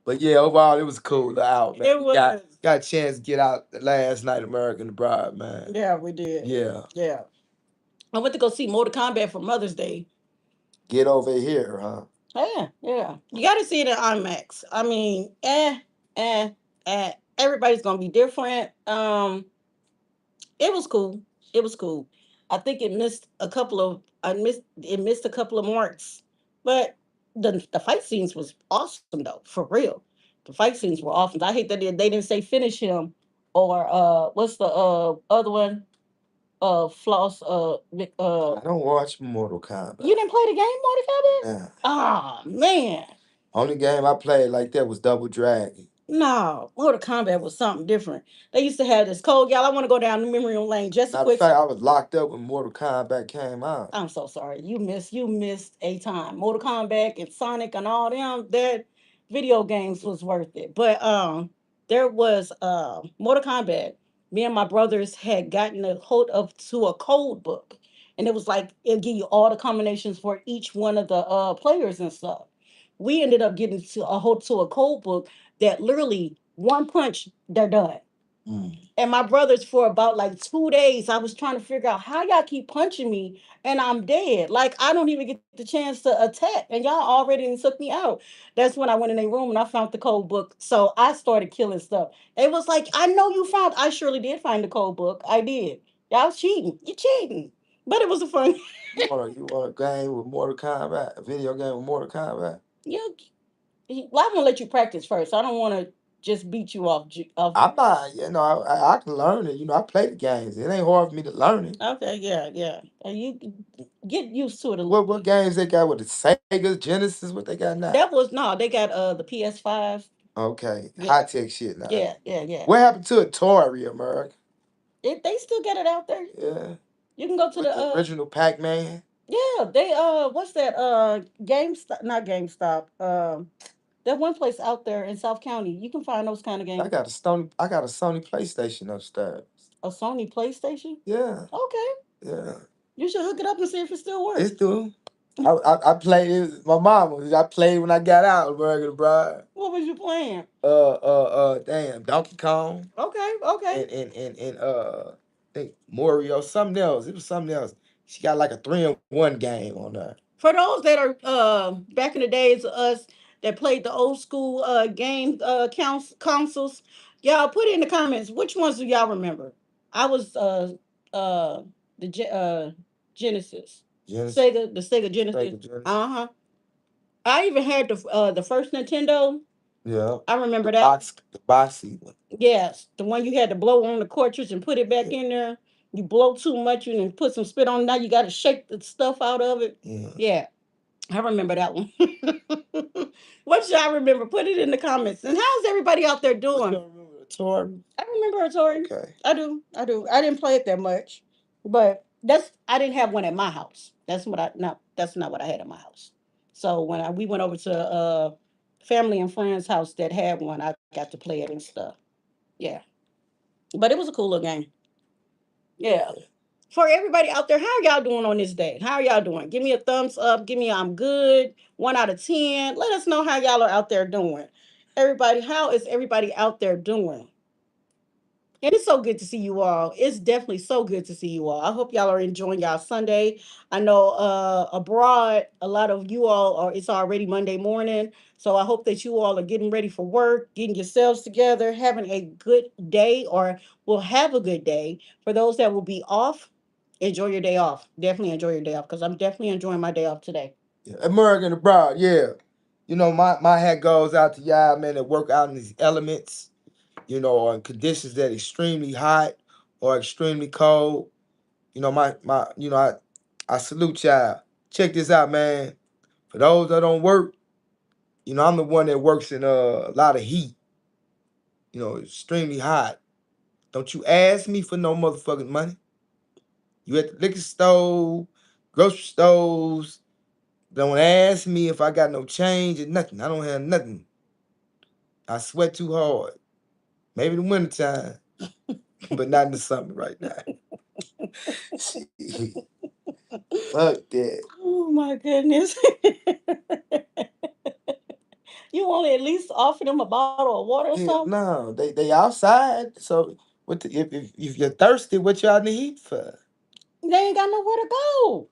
But yeah, overall it was cool out, man. It was. Got a chance to get out last night, American the Bride, man. Yeah, we did. Yeah. Yeah. I went to go see Mortal Kombat for Mother's Day. Get over here, huh? Yeah. You got to see it in IMAX. I mean, eh. Everybody's gonna be different. It was cool. It was cool. I think it missed a couple of marks, but the fight scenes was awesome though, for real. The fight scenes were awesome. I hate that they didn't say finish him or what's the other one? Floss I don't watch Mortal Kombat. You didn't play the game Mortal Kombat? Nah. Ah man. Only game I played like that was Double Dragon. No, Mortal Kombat was something different. They used to have this code, y'all. I want to go down the memory lane. Just a Matter of quick. fact, I was locked up when Mortal Kombat came out. I'm so sorry. You missed a time. Mortal Kombat and Sonic and all them that video games was worth it. But there was Mortal Kombat. Me and my brothers had gotten a hold of to a code book. And it was like it'll give you all the combinations for each one of the players and stuff. We ended up getting to a hold to a code book that literally one punch, they're done. And my brothers, for about like 2 days, I was trying to figure out how y'all keep punching me and I'm dead. Like I don't even get the chance to attack, and y'all already done took me out. That's when I went in their room and I found the code book. So I started killing stuff. It was like, I know you found. I surely did find the code book. I did. Y'all cheating. You cheating. But it was a fun. You want a game with Mortal Kombat? A video game with Mortal Kombat? Yeah. Well, I'm gonna let you practice first. I don't want to just beat you off. Off. I'm not, I can learn it. I play the games. It ain't hard for me to learn it. Okay. Yeah. Yeah. And you get used to it a What little. what games they got with the Sega Genesis? What they got now? That was no. They got the PS5. Okay, Yeah. high tech shit now. Yeah. Yeah. Yeah. What happened to Atari, America? They still get it out there. Yeah, You can go to with the the original Pac-Man. yeah, they what's that GameStop, not GameStop. That one place out there in South County. You can find those kind of games. I got a Sony PlayStation upstairs. A Sony PlayStation? Yeah, Okay. yeah. You should hook it up and see if it still works. It's do. I played it with my mama. I played when I got out, American Bride. What was you playing? Damn, Donkey Kong. Okay, okay. And I think Mario, something else. It was something else. She got like a 3-in-1 game on there. For those that are back in the days of us that played the old school game consoles, y'all put in the comments which ones do y'all remember? I was uh the Genesis. Genesis. Sega Genesis. Sega Genesis. Uh-huh. I even had the first Nintendo. Yeah. I remember The that. boxy one. Yes, the one you had to blow on the cartridge and put it back in there. You blow too much and then put some spit on. Now you got to shake the stuff out of it. Yeah. Yeah, I remember that one. What y'all remember? Put it in the comments. And how's everybody out there doing? You remember Atari? I remember Atari. Okay. I do. I do. I didn't play it that much, but I didn't have one at my house. That's not what I had at my house. So when we went over to family and friends' house that had one, I got to play it and stuff. Yeah, but it was a cool little game. Yeah. For everybody out there, how y'all doing on this day? How are y'all doing? Give me a thumbs up. Give me a I'm good. 1 out of 10. Let us know how y'all are out there doing. Everybody, how is everybody out there doing? And it's so good to see you all. It's definitely so good to see you all. I hope y'all are enjoying y'all Sunday. I know abroad, a lot of you all are, it's already Monday morning. So I hope that you all are getting ready for work, getting yourselves together, having a good day, or will have a good day. For those that will be off, enjoy your day off. Definitely enjoy your day off because I'm definitely enjoying my day off today. Yeah. American Abroad, yeah. My hat goes out to y'all, man, that work out in these elements, or in conditions that extremely hot or extremely cold. I salute y'all. Check this out, man. For those that don't work, I'm the one that works in a lot of heat, extremely hot. Don't you ask me for no motherfucking money. You at the liquor store, grocery stores. Don't ask me if I got no change or nothing. I don't have nothing. I sweat too hard. Maybe the wintertime, but not in the summer right now. Fuck that. Oh my goodness. You want to at least offer them a bottle of water or something? No, they outside. So if you're thirsty, what y'all need for? They ain't got nowhere to go.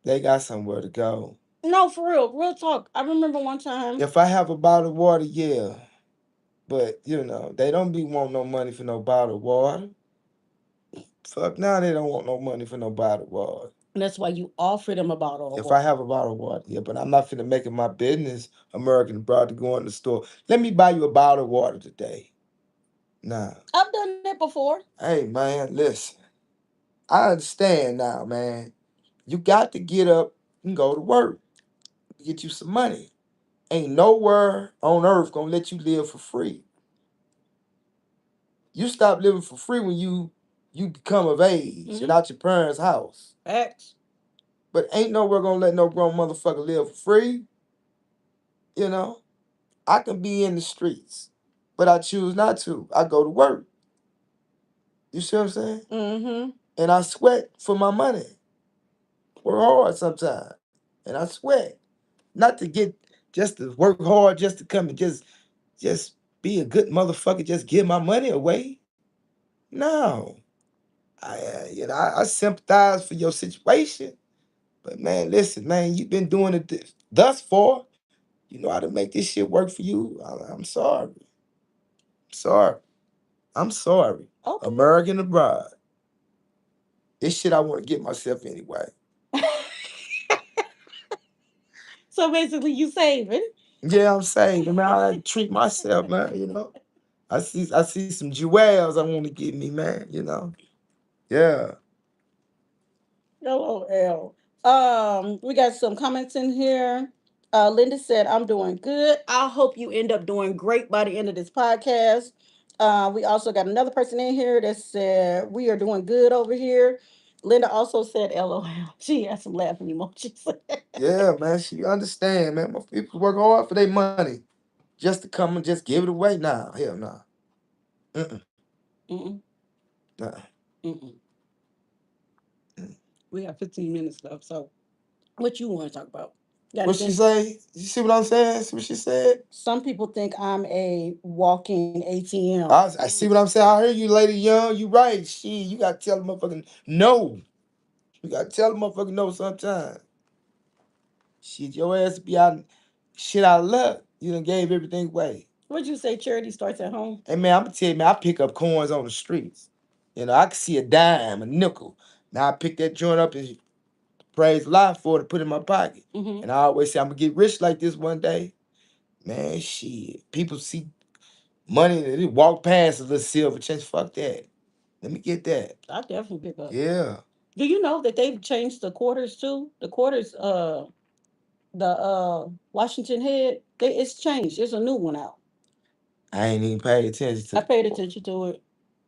They got somewhere to go. No, for real talk. I remember one time. If I have a bottle of water, yeah. But they don't be want no money for no bottle of water. Fuck now, they don't want no money for no bottle of water. And that's why you offer them a bottle of If water. I have a bottle of water, yeah, but I'm not finna make it my business, American Abroad, to go in the store. Let me buy you a bottle of water today. Nah. I've done that before. Hey man, listen. I understand now, man. You got to get up and go to work, get you some money. Ain't nowhere on earth gonna let you live for free. You stop living for free when you become of age and out your parents' house. Facts. But ain't nowhere gonna let no grown motherfucker live for free. You know, I can be in the streets, but I choose not to. I go to work. You see what I'm saying? Mm-hmm. And I sweat for my money. Work hard sometimes, and I sweat not to get just to work hard, just to come and just be a good motherfucker, just give my money away. No, I sympathize for your situation, but man, listen, man, you've been doing it thus far. You know how to make this shit work for you. I'm sorry. Sorry. I'm sorry. Okay. American abroad. This shit I want to get myself anyway. So basically, you saving. Yeah, I'm saying, man, I treat myself, man. I see some jewels I want to get me, man. Yeah. LOL. We got some comments in here. Linda said, "I'm doing good. I hope you end up doing great by the end of this podcast." We also got another person in here that said, "We are doing good over here." Linda also said, "LOL." She has some laughing emojis. Yeah, man. She understand, man. My people work hard for their money. Just to come and just give it away? Nah. Hell nah. Mm-mm. Mm-mm, Nah. mm-mm. We got 15 minutes left. So, what you want to talk about? Got What she anything? say? You see what I'm saying? See what she said? Some people think I'm a walking ATM. I see what I'm saying. I hear you, Lady Young. You right. Shit, you gotta tell the motherfucking no. You gotta tell the motherfucking no sometime. Shit, your ass be out shit out of luck. You done gave everything away. What'd you say? Charity starts at home. Hey man, I'm gonna tell you, man, I pick up coins on the streets. I can see a dime, a nickel. Now I pick that joint up and praise life for it and put it in my pocket. Mm-hmm. And I always say I'm gonna get rich like this one day. Man, shit. People see money and they walk past a little silver change. Fuck that. Let me get that. I definitely pick up. Yeah. Do you know that they've changed the quarters too? The quarters, the Washington head, it's changed. There's a new one out. I ain't even paid attention I to. paid attention to it.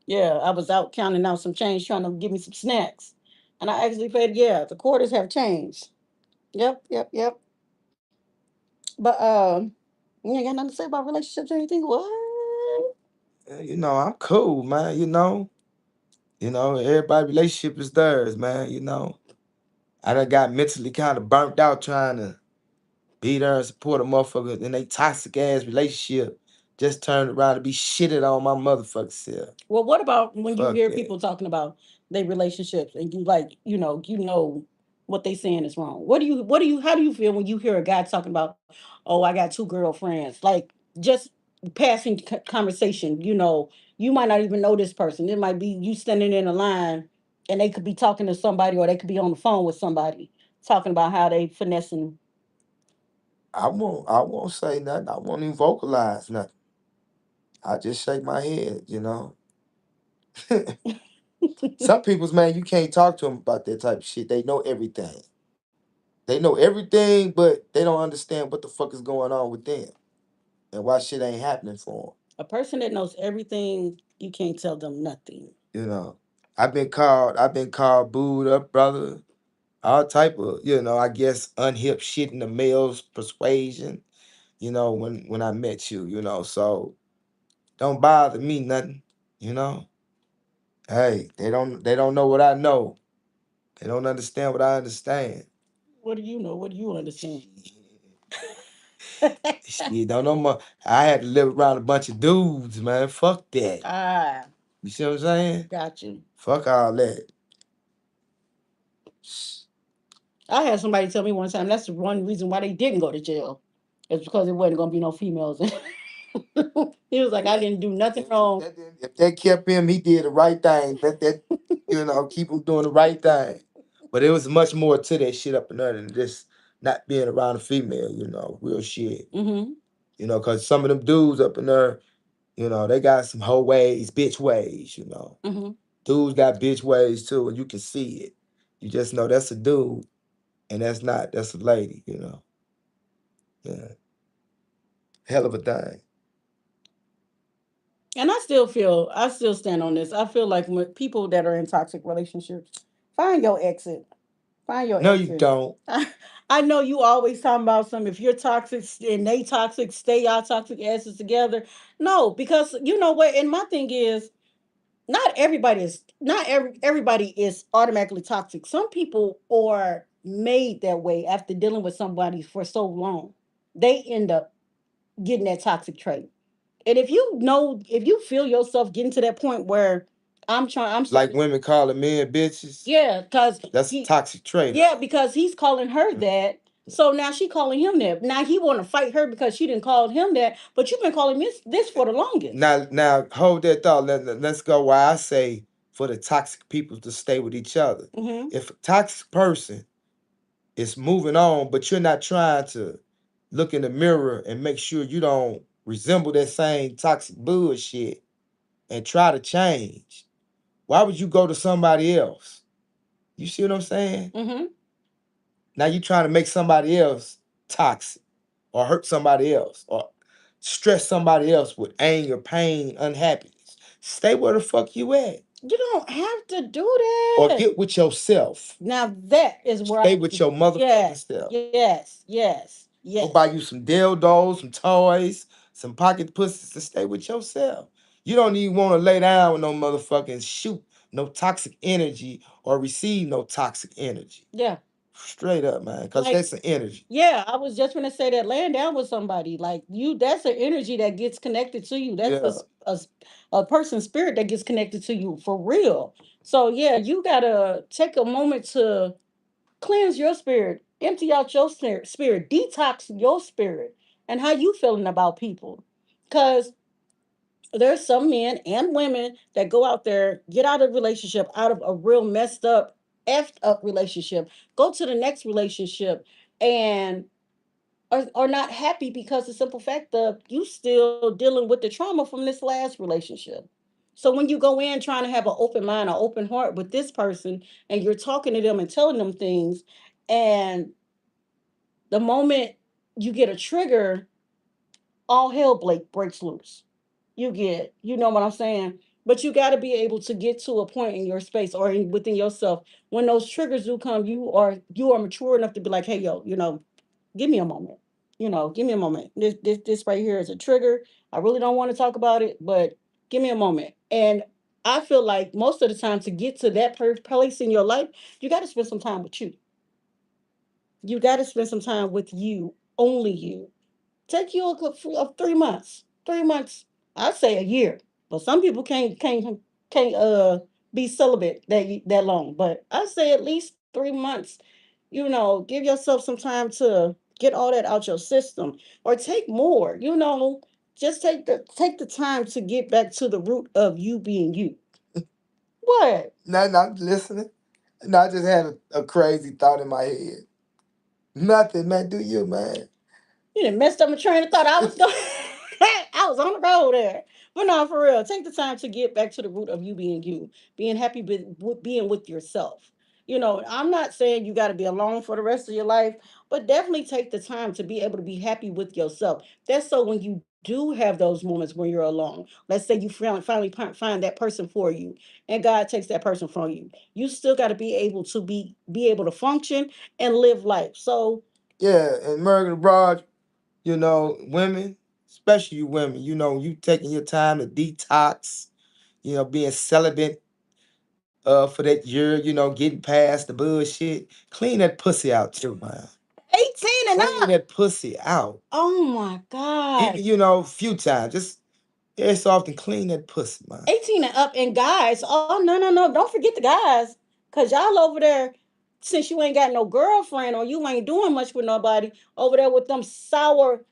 Yeah, I was out counting out some change, trying to give me some snacks, and I actually paid. Yeah, the quarters have changed. Yep, yep, yep. But you ain't got nothing to say about relationships or anything. What? I'm cool, man. Everybody relationship is theirs, man. I done got mentally kind of burnt out trying to be there and support a motherfucker in a toxic ass relationship. Just turned around to be shitted on my motherfucking self. Well, what about when you Fuck hear that. people talking about their relationships and you like, what they saying is wrong? What do you how do you feel when you hear a guy talking about, oh, I got two girlfriends? Like just passing conversation, you might not even know this person. It might be you standing in a line and they could be talking to somebody or they could be on the phone with somebody talking about how they finessing. I won't say nothing. I won't even vocalize nothing. I just shake my head. Some people's man, you can't talk to them about that type of shit. They know everything. They know everything, but they don't understand what the fuck is going on with them and why shit ain't happening for A person that knows everything, you can't tell them nothing. them. I've been called booed up, brother. All type of, I guess unhip shit in the male's persuasion. When I met you. So don't bother me nothing. You know. Hey, they don't know what I know. They don't understand what I understand. What do you know? What do you understand? Shit, don't know more. I had to live around a bunch of dudes, man. Fuck that. Ah, You see what I'm saying? got you. Fuck all that. I had somebody tell me one time that's the one reason why they didn't go to jail. It's because there wasn't gonna be no females. He was like, I didn't do nothing wrong. If that kept him, he did the right thing. Keep him doing the right thing. But it was much more to that shit up in there than just not being around a female, real shit. Mm-hmm. Cause some of them dudes up in there, they got some hoe ways, bitch ways. Mm-hmm. Dudes got bitch ways too, and you can see it. You just know that's a dude, and that's a lady. Yeah, hell of a thing. And I still stand on this. I feel like when people that are in toxic relationships, find your exit. Find your No, you exit. don't. I know you always talking about some, if you're toxic and they toxic, stay y'all toxic asses together. No, because you know what? And my thing is, not everybody is automatically toxic. Some people are made that way after dealing with somebody for so long. They end up getting that toxic trait. And if you feel yourself getting to that point where I'm Like starting, women calling men bitches. yeah, because That's a he, toxic trait. yeah, because he's calling her that. So now she calling him that. Now he want to fight her because she didn't call him that. But you've been calling this for the longest. Now, hold that thought. Let's go. Why I say for the toxic people to stay with each other. Mm-hmm. If a toxic person is moving on, but you're not trying to look in the mirror and make sure you don't resemble that same toxic bullshit and try to change, why would you go to somebody else? You see what I'm saying? Mm-hmm. Now you trying to make somebody else toxic or hurt somebody else or stress somebody else with anger, pain, unhappiness. Stay where the fuck you at. You don't have to do Or that. get with yourself. Now that is where Stay with your motherfucking yes, self. yes. Go buy you some dildos, some toys, some pocket pussies to stay with yourself. You don't even want to lay down with no motherfucking shoot no toxic energy or receive no toxic energy. Yeah. Straight up, man, because Like, that's the energy. yeah, I was just gonna say that laying down with somebody, like you, that's an energy that gets connected to you. That's Yeah. a person's spirit that gets connected to you for real. So yeah, you gotta take a moment to cleanse your spirit, empty out your spirit, detox your spirit, and how you feeling about people. Cause there's some men and women that go out there, get out of relationship, out of a real messed up, effed up relationship, go to the next relationship, and are not happy because the simple fact of you still dealing with the trauma from this last relationship. So when you go in trying to have an open mind, an open heart with this person, and you're talking to them and telling them things, and the moment you get a trigger, all hell breaks loose. You know what I'm saying? But you got to be able to get to a point in your space or within yourself when those triggers do come. You are mature enough to be like, hey, yo, give me a moment. Give me a moment. This right here is a trigger. I really don't want to talk about it, but give me a moment. And I feel like most of the time to get to that place in your life, you got to spend some time with you. You got to spend some time with you, only you. Take you of 3 months. 3 months. I'd say a year. But some people can't be celibate that long. But I say at least 3 months. Give yourself some time to get all that out your system. Or take more. Just take the time to get back to the root of you being you. What? No, I'm listening. No, I just had a crazy thought in my head. Nothing, man. Do you, man? You done messed up my train of thought. I was going. I was on the road there. But no, for real, take the time to get back to the root of you, being happy with being with yourself. I'm not saying you got to be alone for the rest of your life, but definitely take the time to be able to be happy with yourself. That's so when you do have those moments when you're alone. Let's say you finally find that person for you, and God takes that person from you. You still got to be able to be able to function and live life. So Yeah, and American abroad, women, especially you women, you taking your time to detox, being celibate for that year, getting past the bullshit. Clean that pussy out too, man. 18 and Clean up. that pussy out. Oh my God. Even, few times. Just every so often clean that pussy, man. 18 and up. And guys, oh no, no, no. Don't forget the guys. Cause y'all over there, since you ain't got no girlfriend or you ain't doing much with nobody, over there with them sour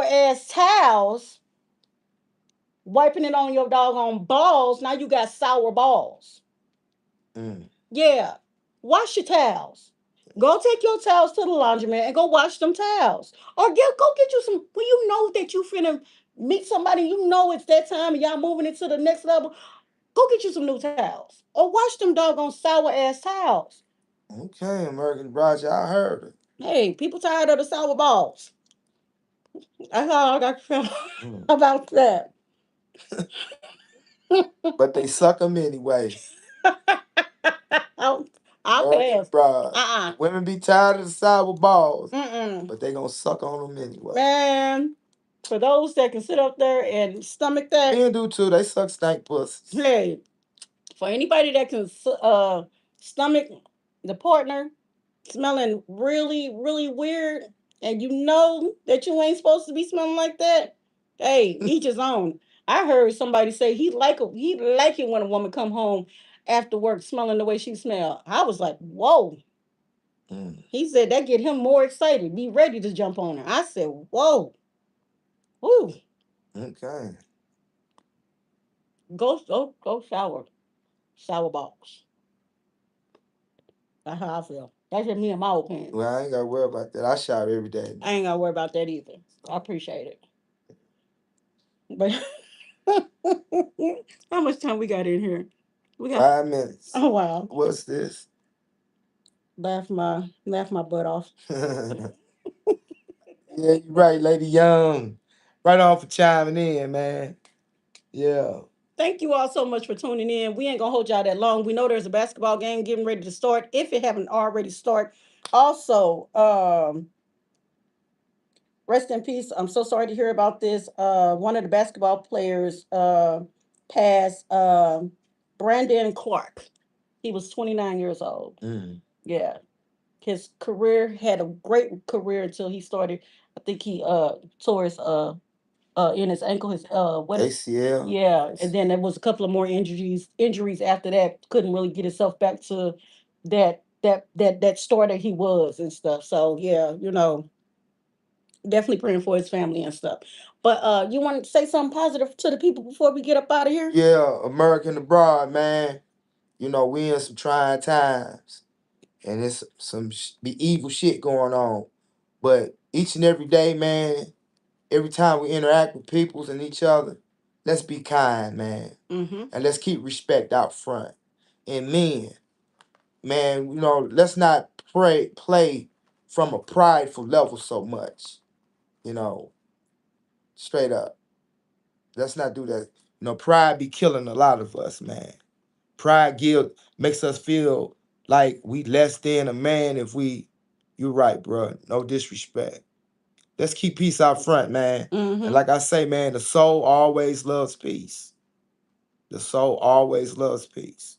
ass towels, wiping it on your doggone balls. Now you got sour balls. Mm. Yeah. Wash your towels. Go take your towels to the laundromat and go wash them towels. Or go get you some when you know that you finna meet somebody, you know it's that time and y'all moving into the next level. Go get you some new towels. Or wash them doggone sour ass towels. Okay, American Roger, I heard it. Hey, people tired of the sour balls. That's all I got to say Mm. about that. But they suck them anyway. I'll American pass. Broad. Uh-uh. Women be tired of the sour balls, Mm-mm. but they gonna suck on them anyway. Man, for those that can sit up there and stomach that, Men do too. They suck stank pussies. hey, for anybody that can stomach the partner smelling really, really weird, and you know that you ain't supposed to be smelling like that, hey, each his own. I heard somebody say he like it when a woman come home after work smelling the way she smell. I was like, whoa. Mm. He said that get him more excited, be ready to jump on her. I said, whoa, woo, Okay. go shower balls. That's how I feel. That's just me and my opinion. Well, I ain't gotta worry about that. I shower every day. I ain't gotta worry about that either. I appreciate it. But how much time we got in here? We got 5 minutes. oh wow. What's this? Laugh my butt off. Yeah, you're right, Lady Young. Right on for chiming in, man. Yeah. Thank you all so much for tuning in. We ain't gonna hold y'all that long. We know there's a basketball game getting ready to start. If it haven't already started. Also, rest in peace. I'm so sorry to hear about this. One of the basketball players passed. Brandon Clark. He was 29 years old. Mm. Yeah, his career had a great career until he started. I think he tore his in his ankle. His what is ACL. yeah, and then there was a couple of more injuries after that. Couldn't really get himself back to that star that he was and stuff. So yeah, definitely praying for his family and stuff. But you want to say something positive to the people before we get up out of here? Yeah, American abroad, man. You know, we in some trying times. And it's some be evil shit going on. But each and every day, man, every time we interact with peoples and each other, let's be kind, man. Mm-hmm. And let's keep respect out front. And men, man, let's not play from a prideful level so much. You know, straight up. Let's not do that. Pride be killing a lot of us, man. Pride guilt makes us feel like we less than a man if we. You're right, bro. No disrespect. Let's keep peace out front, man. Mm-hmm. And like I say, man, the soul always loves peace. The soul always loves peace.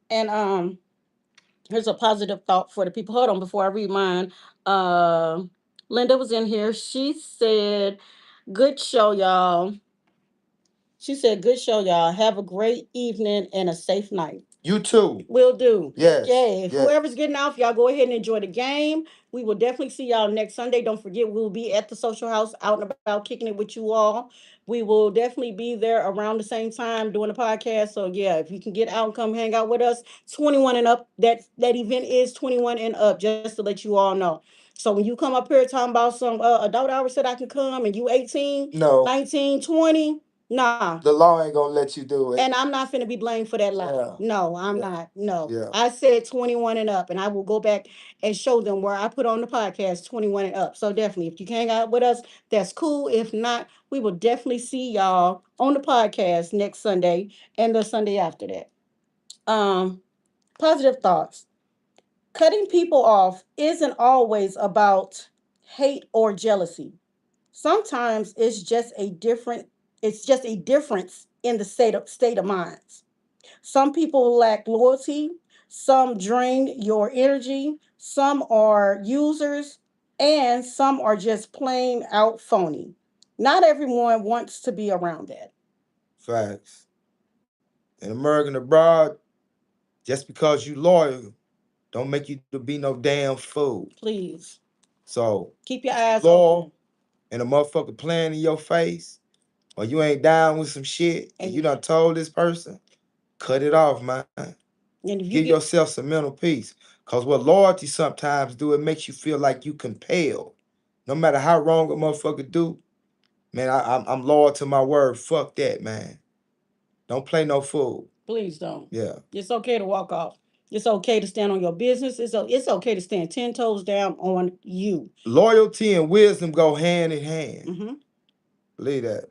And here's a positive thought for the people. Hold on before I read mine. Uh, Linda was in here. She said, "Good show, y'all." She said, "Good show, y'all. Have a great evening and a safe night." You too. Will do. Yes. Yeah. Yes. Whoever's getting off, y'all go ahead and enjoy the game. We will definitely see y'all next Sunday. Don't forget, we'll be at the social house out and about kicking it with you all. We will definitely be there around the same time doing the podcast. So yeah, if you can get out and come hang out with us, 21 and up. That event is 21 and up, just to let you all know. So when you come up here talking about some adult hours that I can come and you 18, No. 19, 20, nah. The law ain't gonna let you do it. And I'm not finna be blamed for that lie. Yeah. No, I'm Yeah. not. No. Yeah. I said 21 and up, and I will go back and show them where I put on the podcast 21 and up. So definitely, if you can hang out with us, that's cool. If not, we will definitely see y'all on the podcast next Sunday and the Sunday after that. Um, Positive thoughts. Cutting people off isn't always about hate or jealousy. Sometimes it's just a difference in the state of minds. Some people lack loyalty, some drain your energy, some are users, and some are just plain out phony. Not everyone wants to be around that. Facts. In American abroad, just because you loyal, don't make you to be no damn fool. Please So keep your eyes loyal open. and a motherfucker playing in your face, or you ain't down with some shit, and you done told this person, cut it off, man. And if you Give yourself some mental peace. Cause what loyalty sometimes do, it makes you feel like you compelled. No matter how wrong a motherfucker do, man, I'm loyal to my word. Fuck that, man. Don't play no fool. Please don't. Yeah. It's okay to walk off. It's okay to stand on your business. It's okay to stand 10 toes down on you. Loyalty and wisdom go hand in hand. Mm-hmm. Believe that.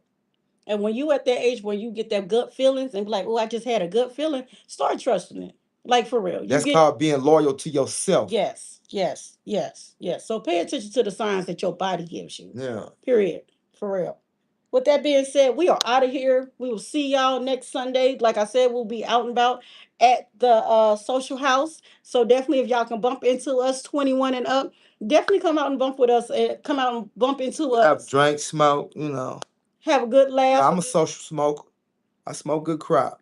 And when you at that age where you get that gut feelings and be like, oh, I just had a gut feeling, start trusting it. Like for real. That's called being loyal to yourself. Yes, yes, yes, yes. So pay attention to the signs that your body gives you. Yeah. Period. For real. With that being said, we are out of here. We will see y'all next Sunday. Like I said, we'll be out and about at the social house. So definitely, if y'all can bump into us, 21 and up, definitely come out and bump with us. And come out and bump into us. Have drink, smoke, Have a good laugh. Yeah, I'm a social smoker. I smoke good crop.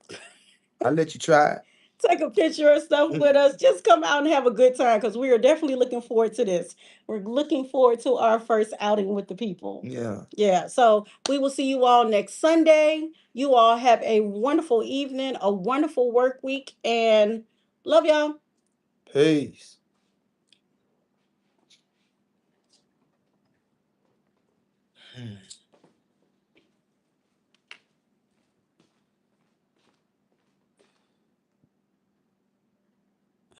I'll let you try it. Take a picture or stuff with us. Just come out and have a good time because we are definitely looking forward to this. We're looking forward to our first outing with the people. Yeah. Yeah. So we will see you all next Sunday. You all have a wonderful evening, a wonderful work week, and love y'all. Peace.